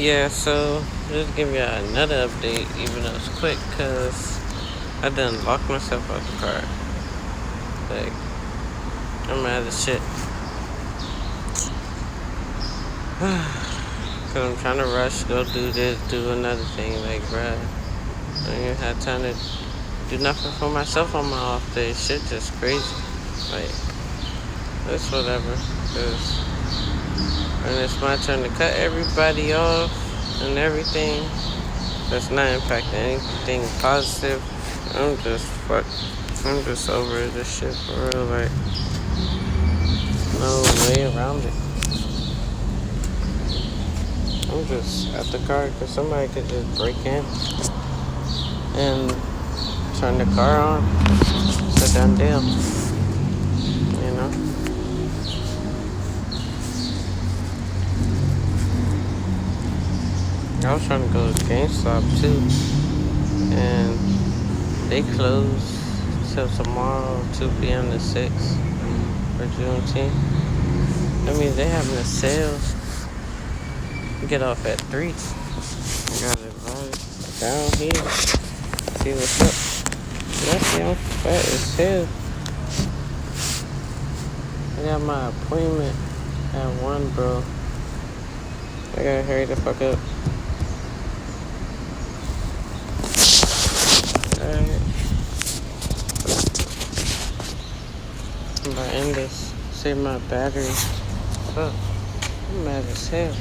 Yeah, so just give you another update, even though it's quick, cause I done locked myself out the car. Like, I'm mad as shit. Cause I'm trying to rush, go do this, do another thing. Like, bruh, I don't even have time to do nothing for myself on my off day. Shit just crazy. Like, it's whatever. Cause when it's my turn to cut everybody off and everything, that's not impacting anything positive. I'm just over this shit for real. Like, no way around it. I'm just at the car because somebody could just break in and turn the car on. It's a done deal. You know? I was trying to go to GameStop too. And they close till tomorrow, 2 p.m. to 6 for Juneteenth. That means they having a sale. Get off at 3. I got it right down here. See what's up. Let's I'm fat as hell. I got my appointment at 1, bro. I gotta hurry the fuck up. Alright. I'm about to end this. Save my battery. Fuck. I'm mad as hell.